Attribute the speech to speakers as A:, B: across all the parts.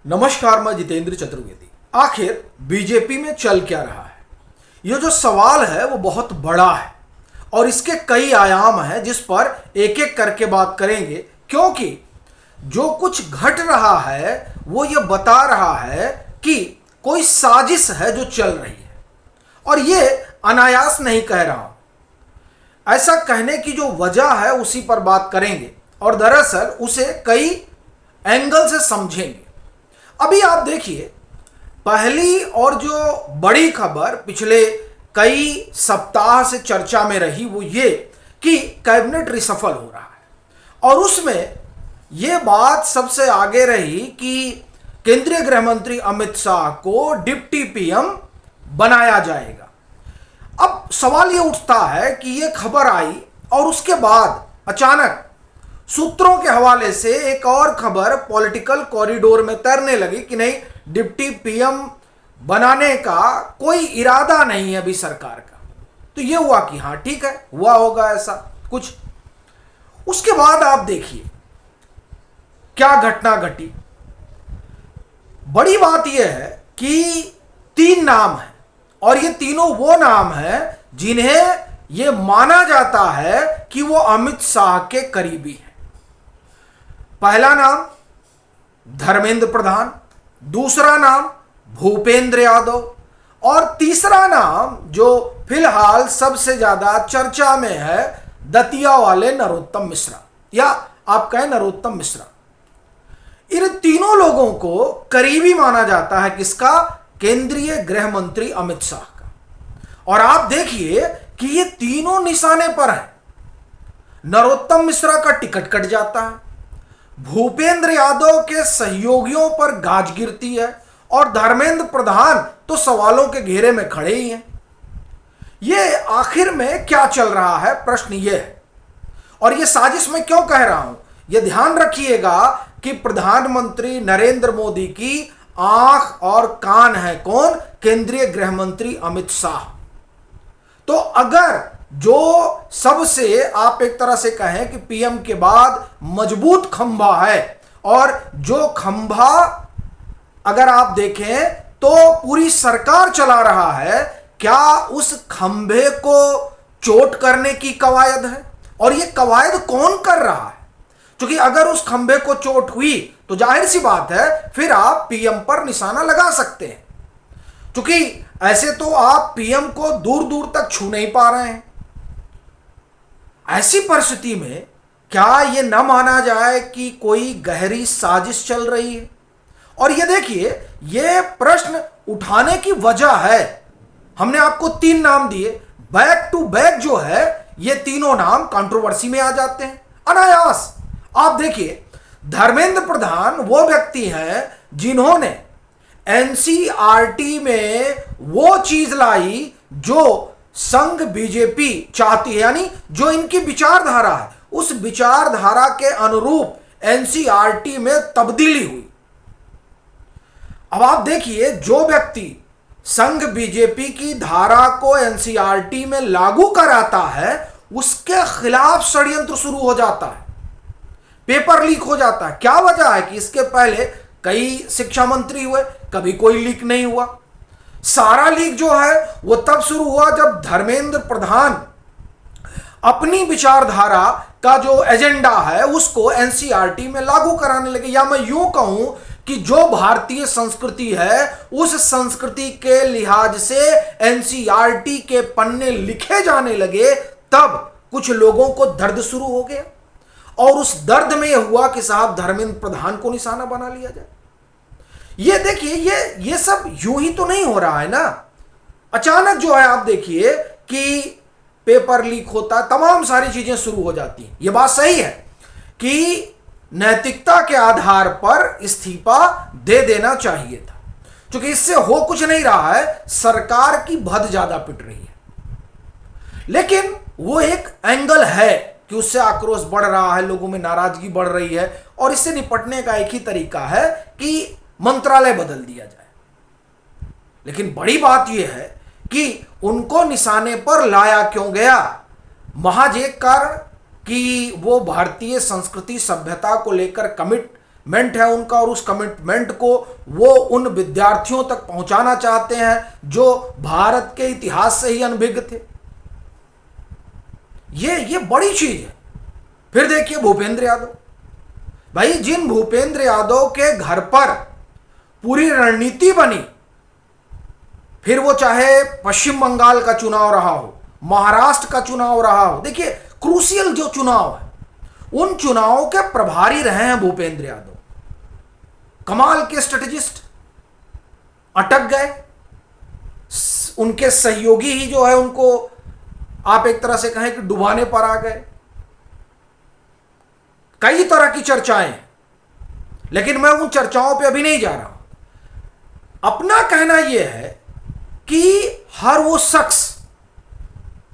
A: नमस्कार, मैं जितेंद्र चतुर्वेदी। आखिर बीजेपी में चल क्या रहा है? ये जो सवाल है वो बहुत बड़ा है और इसके कई आयाम हैं जिस पर एक एक करके बात करेंगे, क्योंकि जो कुछ घट रहा है वो ये बता रहा है कि कोई साजिश है जो चल रही है। और ये अनायास नहीं कह रहा हूं, ऐसा कहने की जो वजह है उसी पर बात करेंगे और दरअसल उसे कई एंगल से समझेंगे। अभी आप देखिए, पहली और जो बड़ी खबर पिछले कई सप्ताह से चर्चा में रही वो ये कि कैबिनेट रिसफल हो रहा है और उसमें ये बात सबसे आगे रही कि केंद्रीय गृह मंत्री अमित शाह को डिप्टी पीएम बनाया जाएगा। अब सवाल ये उठता है कि ये खबर आई और उसके बाद अचानक सूत्रों के हवाले से एक और खबर पॉलिटिकल कॉरिडोर में तैरने लगी कि नहीं, डिप्टी पीएम बनाने का कोई इरादा नहीं है अभी सरकार का। तो ये हुआ कि हाँ ठीक है, हुआ होगा ऐसा कुछ। उसके बाद आप देखिए क्या घटना घटी। बड़ी बात यह है कि 3 नाम है और ये तीनों वो नाम हैं जिन्हें ये माना जाता है कि वो अमित शाह के करीबी हैं। पहला नाम धर्मेंद्र प्रधान, दूसरा नाम भूपेंद्र यादव और तीसरा नाम जो फिलहाल सबसे ज्यादा चर्चा में है, दतिया वाले नरोत्तम मिश्रा, या आप कहें नरोत्तम मिश्रा। इन तीनों लोगों को करीबी माना जाता है किसका? केंद्रीय गृह मंत्री अमित शाह का। और आप देखिए कि ये तीनों निशाने पर हैं। नरोत्तम मिश्रा का टिकट कट जाता है, भूपेंद्र यादव के सहयोगियों पर गाज गिरती है और धर्मेंद्र प्रधान तो सवालों के घेरे में खड़े ही हैं। ये आखिर में क्या चल रहा है, प्रश्न ये है। और ये साजिश मैं क्यों कह रहा हूं, ये ध्यान रखिएगा कि प्रधानमंत्री नरेंद्र मोदी की आंख और कान है कौन? केंद्रीय गृह मंत्री अमित शाह। तो अगर जो सबसे आप एक तरह से कहें कि पीएम के बाद मजबूत खंभा है, और जो खंभा अगर आप देखें तो पूरी सरकार चला रहा है, क्या उस खंभे को चोट करने की कवायद है? और ये कवायद कौन कर रहा है? क्योंकि अगर उस खंभे को चोट हुई तो जाहिर सी बात है फिर आप पीएम पर निशाना लगा सकते हैं, क्योंकि ऐसे तो आप पीएम को दूर दूर तक छू नहीं पा रहे हैं। ऐसी परिस्थिति में क्या यह न माना जाए कि कोई गहरी साजिश चल रही है? और ये देखिए, यह प्रश्न उठाने की वजह है, हमने आपको 3 नाम दिए, बैक टू बैक जो है ये तीनों नाम कंट्रोवर्सी में आ जाते हैं अनायास। आप देखिए, धर्मेंद्र प्रधान वो व्यक्ति हैं जिन्होंने एनसीईआरटी में वो चीज लाई जो संघ बीजेपी चाहती है, यानी जो इनकी विचारधारा है उस विचारधारा के अनुरूप एनसीईआरटी में तब्दीली हुई। अब आप देखिए, जो व्यक्ति संघ बीजेपी की धारा को एनसीईआरटी में लागू कराता है उसके खिलाफ षड्यंत्र शुरू हो जाता है, पेपर लीक हो जाता है। क्या वजह है कि इसके पहले कई शिक्षा मंत्री हुए, कभी कोई लीक नहीं हुआ। सारा लीक जो है वो तब शुरू हुआ जब धर्मेंद्र प्रधान अपनी विचारधारा का जो एजेंडा है उसको एनसीईआरटी में लागू कराने लगे। या मैं यूं कहूं कि जो भारतीय संस्कृति है उस संस्कृति के लिहाज से एनसीईआरटी के पन्ने लिखे जाने लगे, तब कुछ लोगों को दर्द शुरू हो गया और उस दर्द में यह हुआ कि साहब धर्मेंद्र प्रधान को निशाना बना लिया जाए। ये देखिए, ये सब यूं ही तो नहीं हो रहा है ना। अचानक जो है आप देखिए कि पेपर लीक होता, तमाम सारी चीजें शुरू हो जाती हैं। ये बात सही है कि नैतिकता के आधार पर इस्तीफा दे देना चाहिए था, क्योंकि इससे हो कुछ नहीं रहा है, सरकार की भद ज्यादा पिट रही है। लेकिन वो एक एंगल है कि उससे आक्रोश बढ़ रहा है, लोगों में नाराजगी बढ़ रही है और इससे निपटने का एक ही तरीका है कि मंत्रालय बदल दिया जाए। लेकिन बड़ी बात यह है कि उनको निशाने पर लाया क्यों गया? महज एक कारण कि वो भारतीय संस्कृति सभ्यता को लेकर कमिट कमिटमेंट है उनका, और उस कमिटमेंट को वो उन विद्यार्थियों तक पहुंचाना चाहते हैं जो भारत के इतिहास से ही अनभिज्ञ थे। ये बड़ी चीज है। फिर देखिए भूपेंद्र यादव, भाई जिन भूपेंद्र यादव के घर पर पूरी रणनीति बनी, फिर वो चाहे पश्चिम बंगाल का चुनाव रहा हो, महाराष्ट्र का चुनाव रहा हो, देखिए क्रूशियल जो चुनाव है उन चुनावों के प्रभारी रहे हैं भूपेंद्र यादव। कमाल के स्ट्रेटेजिस्ट, अटक गए, उनके सहयोगी ही जो है उनको आप एक तरह से कहें कि डुबाने पर आ गए। कई तरह की चर्चाएं हैं, लेकिन मैं उन चर्चाओं पे अभी नहीं जा रहा हूं। अपना कहना यह है कि हर वो शख्स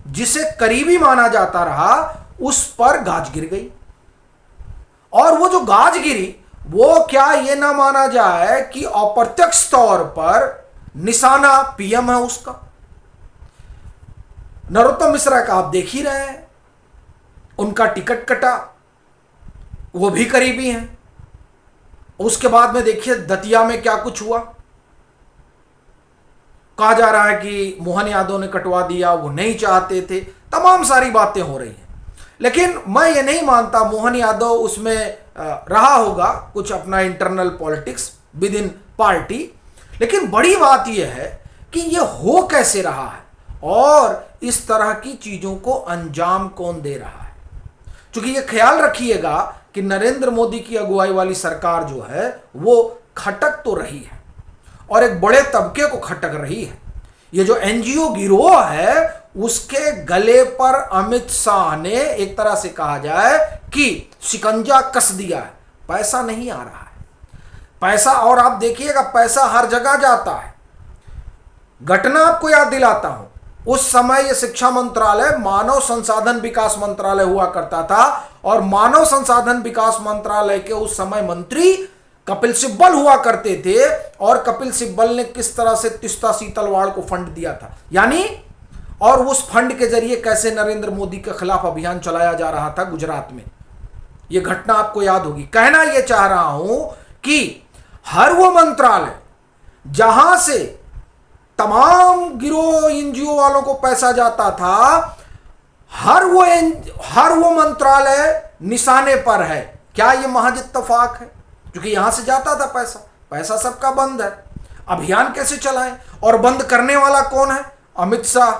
A: जिसे करीबी माना जाता रहा उस पर गाज गिर गई, और वो जो गाज गिरी वो क्या ये ना माना जाए कि अप्रत्यक्ष तौर पर निशाना पीएम है उसका। नरोत्तम मिश्रा का आप देख ही रहे हैं, उनका टिकट कटा, वो भी करीबी हैं। उसके बाद में देखिए दतिया में क्या कुछ हुआ, कहा जा रहा है कि मोहन यादव ने कटवा दिया, वो नहीं चाहते थे, तमाम सारी बातें हो रही हैं। लेकिन मैं ये नहीं मानता मोहन यादव उसमें रहा होगा कुछ अपना internal politics with in party. लेकिन बड़ी बात यह है कि ये हो कैसे रहा है और इस तरह की चीजों को अंजाम कौन दे रहा है। क्योंकि ये ख्याल रखिएगा कि नरेंद्र मोदी की अगुवाई वाली सरकार जो है वो खटक तो रही है, और एक बड़े तबके को खटक रही है। ये जो एनजीओ गिरोह है उसके गले पर अमित शाह ने एक तरह से कहा जाए कि शिकंजा कस दिया है। पैसा नहीं आ रहा है, पैसा, और आप देखिएगा पैसा हर जगह जाता है। घटना आपको याद दिलाता हूं, उस समय ये शिक्षा मंत्रालय मानव संसाधन विकास मंत्रालय हुआ करता था, और मानव संसाधन विकास मंत्रालय के उस समय मंत्री कपिल सिब्बल हुआ करते थे। और कपिल सिब्बल ने किस तरह से तीस्ता सीतलवाड़ को फंड दिया था, यानी, और उस फंड के जरिए कैसे नरेंद्र मोदी के खिलाफ अभियान चलाया जा रहा था गुजरात में, यह घटना आपको याद होगी। कहना यह चाह रहा हूं कि हर वो मंत्रालय जहां से तमाम गिरोह एनजीओ वालों को पैसा जाता था, हर वो मंत्रालय निशाने पर है। क्या यह महज इत्तेफाक है? क्योंकि यहां से जाता था पैसा, पैसा सबका बंद है, अभियान कैसे चलाएं? और बंद करने वाला कौन है? अमित शाह।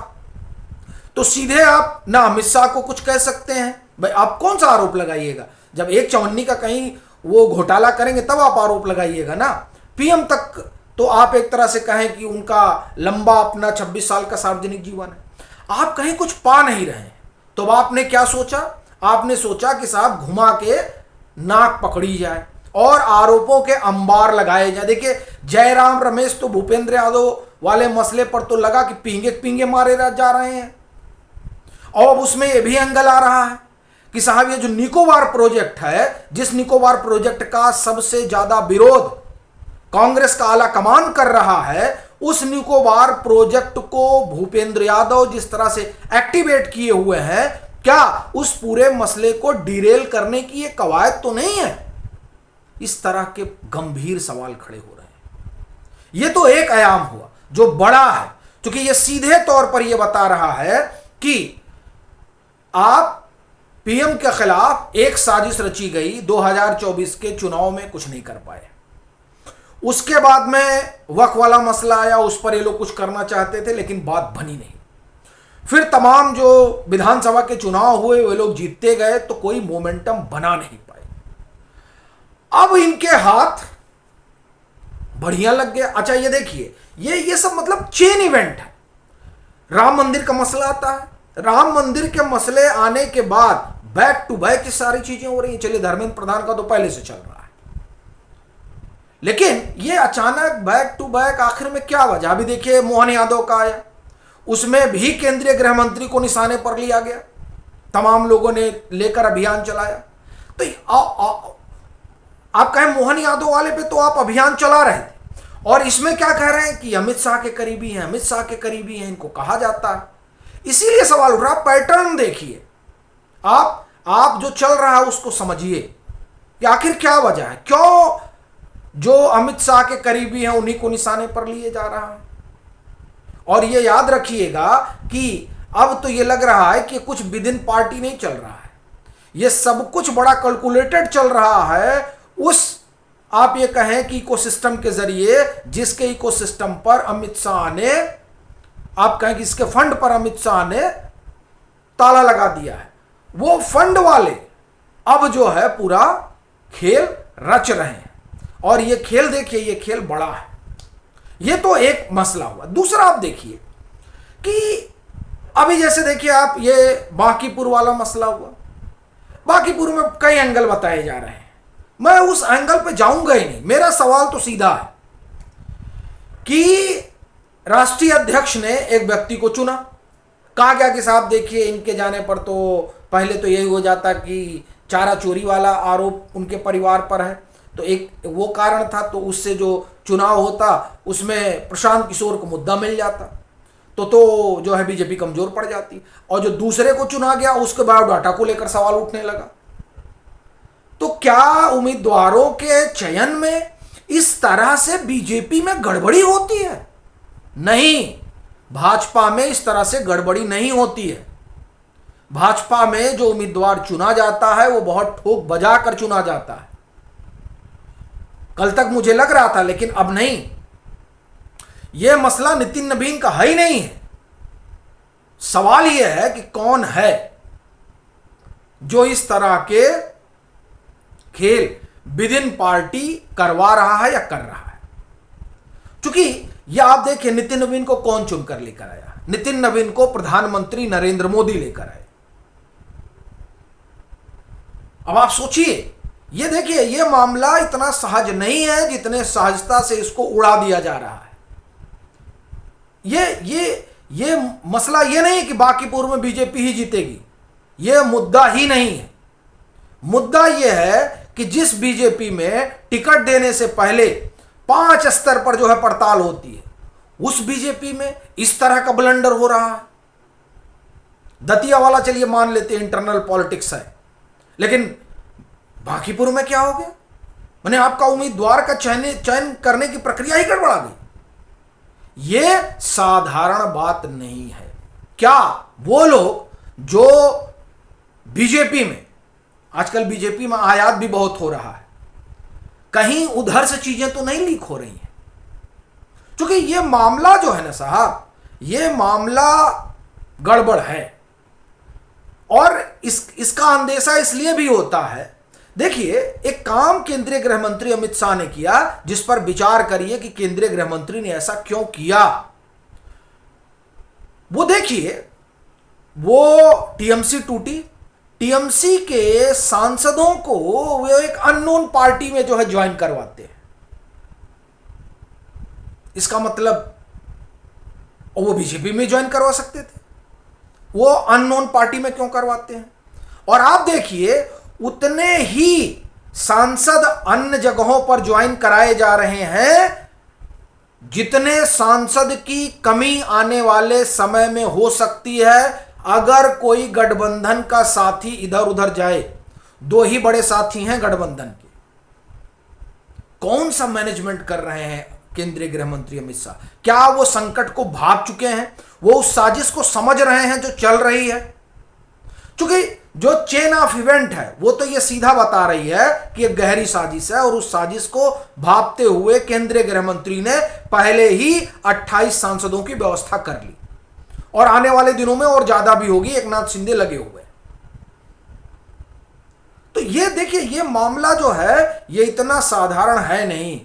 A: तो सीधे आप ना अमित शाह को कुछ कह सकते हैं, भाई आप कौन सा आरोप लगाइएगा? जब 1/54 का कहीं वो घोटाला करेंगे तब आप आरोप लगाइएगा ना। पीएम तक तो आप एक तरह से कहें कि उनका लंबा अपना 26 साल का सार्वजनिक जीवन है, आप कहीं कुछ पा नहीं रहे हैं। तो आपने क्या सोचा? आपने सोचा कि साहब घुमा के नाक पकड़ी जाए और आरोपों के अंबार लगाए जाए। देखिए जयराम रमेश तो भूपेंद्र यादव वाले मसले पर तो लगा कि पींगे पींगे मारे जा रहे हैं, और उसमें यह भी एंगल आ रहा है कि साहब ये जो निकोबार प्रोजेक्ट है, जिस निकोबार प्रोजेक्ट का सबसे ज्यादा विरोध कांग्रेस का आला कमान कर रहा है, उस निकोबार प्रोजेक्ट को भूपेंद्र यादव जिस तरह से एक्टिवेट किए हुए हैं, क्या उस पूरे मसले को डिरेल करने की ये कवायद तो नहीं है? इस तरह के गंभीर सवाल खड़े हो रहे हैं। यह तो एक आयाम हुआ जो बड़ा है, क्योंकि यह सीधे तौर पर यह बता रहा है कि आप पीएम के खिलाफ एक साजिश रची गई, 2024 के चुनाव में कुछ नहीं कर पाए। उसके बाद में वक्फ वाला मसला आया, उस पर ये लोग कुछ करना चाहते थे लेकिन बात बनी नहीं। फिर तमाम जो विधानसभा के चुनाव हुए वे लोग जीतते गए, तो कोई मोमेंटम बना नहीं पाए। अब इनके हाथ बढ़िया लग गया। अच्छा ये देखिए, ये सब मतलब चेन इवेंट है। राम मंदिर का मसला आता है, राम मंदिर के मसले आने के बाद बैक टू बैक ये सारी चीजें हो रही हैं। चलिए धर्मेंद्र प्रधान का तो पहले से चल रहा है, लेकिन ये अचानक बैक टू बैक आखिर में क्या वजह? अभी देखिए मोहन यादव का आया, उसमें भी केंद्रीय गृह मंत्री को निशाने पर लिया गया, तमाम लोगों ने लेकर अभियान चलाया। तो आप कहें मोहन यादव वाले पे तो आप अभियान चला रहे थे, और इसमें क्या कह रहे हैं कि अमित शाह के करीबी हैं, अमित शाह के करीबी हैं, इनको कहा जाता है। इसीलिए सवाल उठ रहा, पैटर्न देखिए, आप जो चल रहा है उसको समझिए। कि आखिर क्या वजह है, क्यों जो अमित शाह के करीबी हैं उन्हीं को निशाने पर लिए जा रहा है। और ये याद रखिएगा कि अब तो ये लग रहा है कि कुछ विद इन पार्टी नहीं चल रहा है, ये सब कुछ बड़ा कैलकुलेटेड चल रहा है उस, आप ये कहें कि इकोसिस्टम के जरिए, जिसके इकोसिस्टम पर अमित शाह ने, आप कहें कि इसके फंड पर अमित शाह ने ताला लगा दिया है। वो फंड वाले अब जो है पूरा खेल रच रहे हैं, और ये खेल देखिए, ये खेल बड़ा है। ये तो एक मसला हुआ। दूसरा आप देखिए कि अभी जैसे देखिए आप, ये बांकीपुर वाला मसला हुआ। बांकीपुर में कई एंगल बताए जा रहे हैं, मैं उस एंगल पे जाऊंगा ही नहीं। मेरा सवाल तो सीधा है कि राष्ट्रीय अध्यक्ष ने एक व्यक्ति को चुना, कहा गया कि साहब देखिए इनके जाने पर तो पहले तो यही हो जाता कि चारा चोरी वाला आरोप उनके परिवार पर है, तो एक वो कारण था, तो उससे जो चुनाव होता उसमें प्रशांत किशोर को मुद्दा मिल जाता, तो जो है बीजेपी कमजोर पड़ जाती। और जो दूसरे को चुना गया उसके बायोडाटा को लेकर सवाल उठने लगा। तो क्या उम्मीदवारों के चयन में इस तरह से बीजेपी में गड़बड़ी होती है? नहीं, भाजपा में इस तरह से गड़बड़ी नहीं होती है। भाजपा में जो उम्मीदवार चुना जाता है वो बहुत ठोक बजा कर चुना जाता है। कल तक मुझे लग रहा था, लेकिन अब नहीं। यह मसला नितिन नवीन का है ही नहीं है। सवाल यह है कि कौन है जो इस तरह के खेल विद इन पार्टी करवा रहा है या कर रहा है। क्योंकि यह आप देखिए, नितिन नवीन को कौन चुनकर लेकर आया? नितिन नवीन को प्रधानमंत्री नरेंद्र मोदी लेकर आए। अब आप सोचिए, ये देखिए, ये मामला इतना सहज नहीं है जितने सहजता से इसको उड़ा दिया जा रहा है। ये मसला ये नहीं कि बांकीपुर में बीजेपी ही जीतेगी, ये मुद्दा ही नहीं है। मुद्दा यह है कि जिस बीजेपी में टिकट देने से पहले 5 स्तर पर जो है पड़ताल होती है, उस बीजेपी में इस तरह का ब्लंडर हो रहा है। दतिया वाला चलिए मान लेते हैं इंटरनल पॉलिटिक्स है, लेकिन बांकीपुर में क्या हो गया? मैंने आपका उम्मीदवार का चयन करने की प्रक्रिया ही गड़बड़ा गई। यह साधारण बात नहीं है। क्या वो लोग जो बीजेपी में, आजकल बीजेपी में आयात भी बहुत हो रहा है, कहीं उधर से चीजें तो नहीं लीक हो रही हैं? क्योंकि यह मामला जो है ना साहब, यह मामला गड़बड़ है। और इसका अंदेशा इसलिए भी होता है, देखिए एक काम केंद्रीय गृह मंत्री अमित शाह ने किया, जिस पर विचार करिए कि केंद्रीय गृह मंत्री ने ऐसा क्यों किया। वो देखिए, वो टीएमसी टूटी, टीएमसी के सांसदों को वो एक अननोन पार्टी में जो है ज्वाइन करवाते हैं। इसका मतलब वो बीजेपी में ज्वाइन करवा सकते थे, वो अननोन पार्टी में क्यों करवाते हैं? और आप देखिए, उतने ही सांसद अन्य जगहों पर ज्वाइन कराए जा रहे हैं जितने सांसद की कमी आने वाले समय में हो सकती है अगर कोई गठबंधन का साथी इधर उधर जाए। 2 ही बड़े साथी हैं गठबंधन के। कौन सा मैनेजमेंट कर रहे हैं केंद्रीय गृह मंत्री अमित शाह? क्या वो संकट को भाग चुके हैं? वो उस साजिश को समझ रहे हैं जो चल रही है? क्योंकि जो चेन ऑफ इवेंट है वो तो ये सीधा बता रही है कि एक गहरी साजिश है, और उस साजिश को भांपते हुए केंद्रीय गृह मंत्री ने पहले ही 28 सांसदों की व्यवस्था कर ली, और आने वाले दिनों में और ज्यादा भी होगी। एकनाथ शिंदे लगे हुए। तो ये देखिए, ये मामला जो है ये इतना साधारण है नहीं।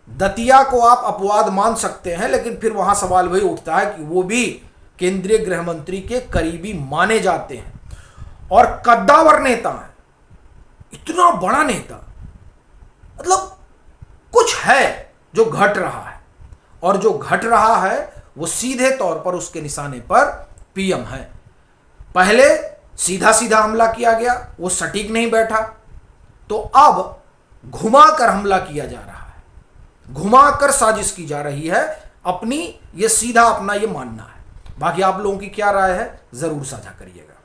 A: दतिया को आप अपवाद मान सकते हैं, लेकिन फिर वहां सवाल वही उठता है कि वो भी केंद्रीय गृह मंत्री के करीबी माने जाते हैं और कद्दावर नेता है। इतना बड़ा नेता, मतलब कुछ है जो घट रहा है, और जो घट रहा है वो सीधे तौर पर उसके निशाने पर पीएम है। पहले सीधा सीधा हमला किया गया, वो सटीक नहीं बैठा, तो अब घुमाकर हमला किया जा रहा है, घुमाकर साजिश की जा रही है। अपनी ये सीधा अपना ये मानना है। बाकी आप लोगों की क्या राय है, जरूर साझा करिएगा।